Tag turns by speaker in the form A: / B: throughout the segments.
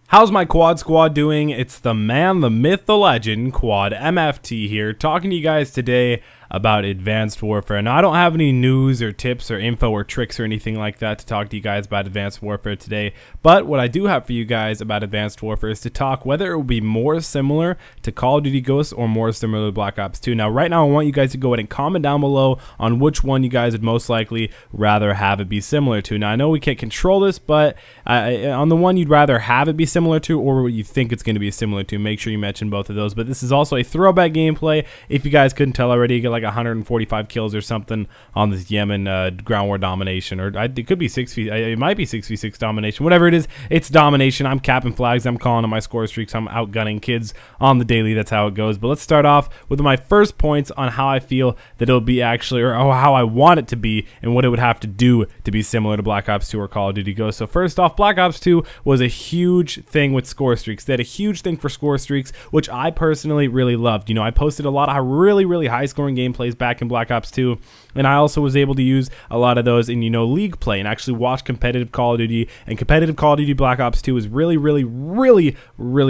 A: How's my quad squad doing? It's the man, the myth, the legend, Quadmft here, talking to you guys today about Advanced Warfare. Now, I don't have any news or tips or info or tricks or anything like that to talk to you guys about Advanced Warfare today, but what I do have for you guys about Advanced Warfare is to talk whether it will be more similar to Call of Duty Ghosts or more similar to Black Ops 2. Now, right now, I want you guys to go ahead and comment down below on which one you guys would most likely rather have it be similar to. Now, I know we can't control this, but on the one you'd rather have it be similar to or what you think it's going to be similar to, make sure you mention both of those. But this is also a throwback gameplay. If you guys couldn't tell already, you get like 145 kills or something on this Yemen ground war domination, or it could be it might be 6v6 domination, whatever it is. It's domination. I'm capping flags, I'm calling on my score streaks, I'm outgunning kids on the daily. That's how it goes. But let's start off with my first points on how I feel that it'll be actually, or how I want it to be, and what it would have to do to be similar to Black Ops 2 or Call of Duty Ghosts. So first off, Black Ops 2 was a huge thing with score streaks. They had a huge thing for score streaks, which I personally really loved. You know, I posted a lot of really high scoring gameplays back in Black Ops 2, and I also was able to use a lot of those in, you know, league play and actually watch competitive Call of Duty. And competitive Call of Duty Black Ops 2 was really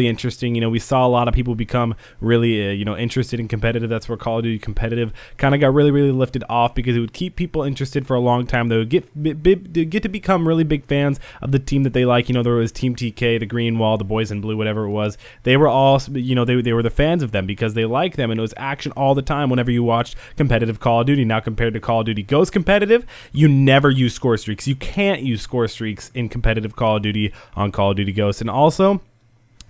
A: interesting. You know, we saw a lot of people become really you know, interested in competitive. That's where Call of Duty competitive kind of got really lifted off, because it would keep people interested for a long time. They would get to become really big fans of the team that they like. You know, there was Team TK, the Green Wall, the Boys in Blue, whatever it was. They were all, you know, they were the fans of them because they liked them, and it was action all the time whenever you watched competitive Call of Duty. Now, compared to Call of Duty Ghosts competitive, you never use score streaks. You can't use score streaks in competitive Call of Duty on Call of Duty Ghosts. And also,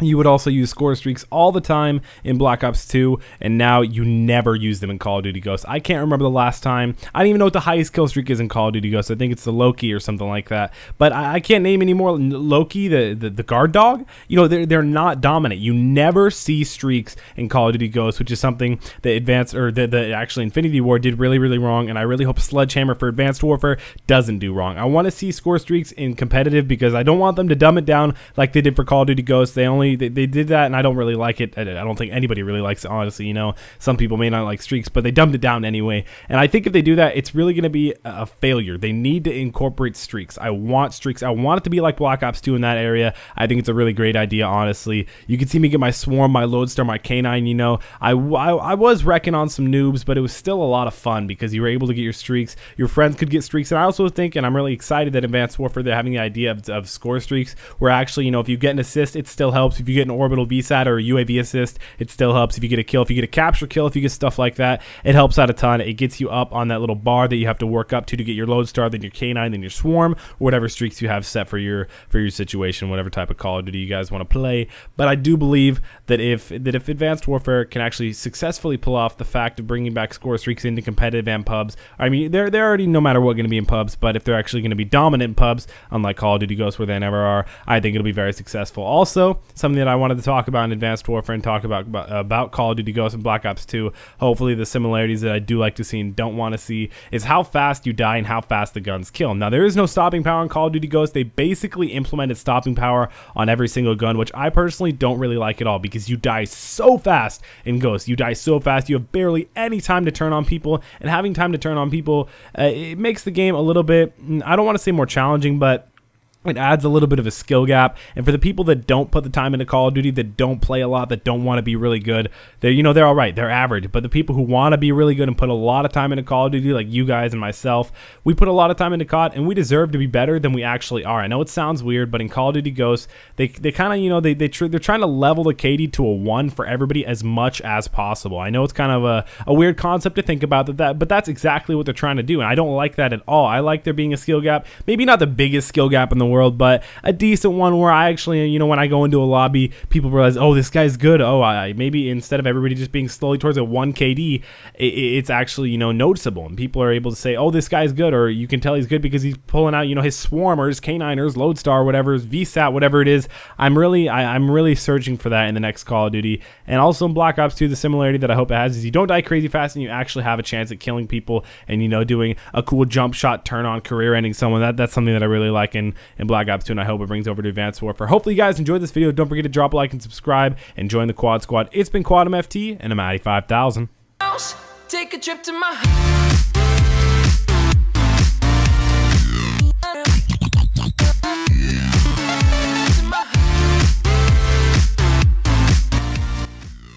A: you would also use score streaks all the time in Black Ops 2, and now you never use them in Call of Duty Ghosts. I can't remember the last time. I don't even know what the highest kill streak is in Call of Duty Ghosts. I think it's the Loki or something like that. But I can't name any more. Loki, the guard dog, you know, they're not dominant. You never see streaks in Call of Duty Ghosts, which is something that Advanced, or the actually Infinity War did really wrong, and I really hope Sledgehammer for Advanced Warfare doesn't do wrong. I want to see score streaks in competitive because I don't want them to dumb it down like they did for Call of Duty Ghosts. They did that, and I don't really like it. I don't think anybody really likes it, honestly. You know, some people may not like streaks, but they dumbed it down anyway. And I think if they do that, it's really going to be a failure. They need to incorporate streaks. I want streaks. I want it to be like Black Ops 2 in that area. I think it's a really great idea, honestly. You can see me get my Swarm, my Lodestar, my K9. You know, I was wrecking on some noobs, but it was still a lot of fun because you were able to get your streaks. Your friends could get streaks. And I also think, and I'm really excited that Advanced Warfare, they're having the idea of score streaks, where actually, you know, if you get an assist, it still helps. If you get an orbital VSAT or a UAV assist, it still helps. If you get a kill, if you get a capture kill, if you get stuff like that, it helps out a ton. It gets you up on that little bar that you have to work up to get your Lodestar, then your K9, then your Swarm, or whatever streaks you have set for your situation, whatever type of Call of Duty you guys want to play. But I do believe that if Advanced Warfare can actually successfully pull off the fact of bringing back score streaks into competitive and pubs, I mean, they're already no matter what going to be in pubs, but if they're actually going to be dominant in pubs, unlike Call of Duty Ghosts where they never are, I think it'll be very successful. Also, something that I wanted to talk about in Advanced Warfare and talk about Call of Duty Ghosts and Black Ops 2, hopefully the similarities that I do like to see and don't want to see, is how fast you die and how fast the guns kill. Now, there is no stopping power in Call of Duty Ghosts. They basically implemented stopping power on every single gun, which I personally don't really like at all, because you die so fast in Ghosts. You die so fast, you have barely any time to turn on people, and having time to turn on people, it makes the game a little bit, I don't want to say more challenging, but it adds a little bit of a skill gap. And for the people that don't put the time into Call of Duty, that don't play a lot, that don't want to be really good, you know, they're all right, they're average. But the people who want to be really good and put a lot of time into Call of Duty, like you guys and myself, we put a lot of time into COD, and we deserve to be better than we actually are. I know it sounds weird, but in Call of Duty Ghosts, they kind of, you know, they're trying to level the KD to a 1 for everybody as much as possible. I know it's kind of a weird concept to think about, but that's exactly what they're trying to do, and I don't like that at all. I like there being a skill gap, maybe not the biggest skill gap in the world, but a decent one where I actually, you know, when I go into a lobby, people realize, oh, this guy's good. Oh, maybe instead of everybody just being slowly towards a 1 KD, it's actually, you know, noticeable, and people are able to say, oh, this guy's good, or you can tell he's good because he's pulling out, you know, his Swarm or his K9 or his Lodestar, whatever, his VSAT, whatever it is. I'm really searching for that in the next Call of Duty. And also in Black Ops 2, the similarity that I hope it has is you don't die crazy fast, and you actually have a chance at killing people, and, you know, doing a cool jump shot turn on, career ending someone. That's something that I really like in Black Ops 2, and I hope it brings over to Advanced Warfare. Hopefully you guys enjoyed this video. Don't forget to drop a like and subscribe and join the Quad Squad. It's been Quadmft, and I'm at 85,000.
B: Take a trip to my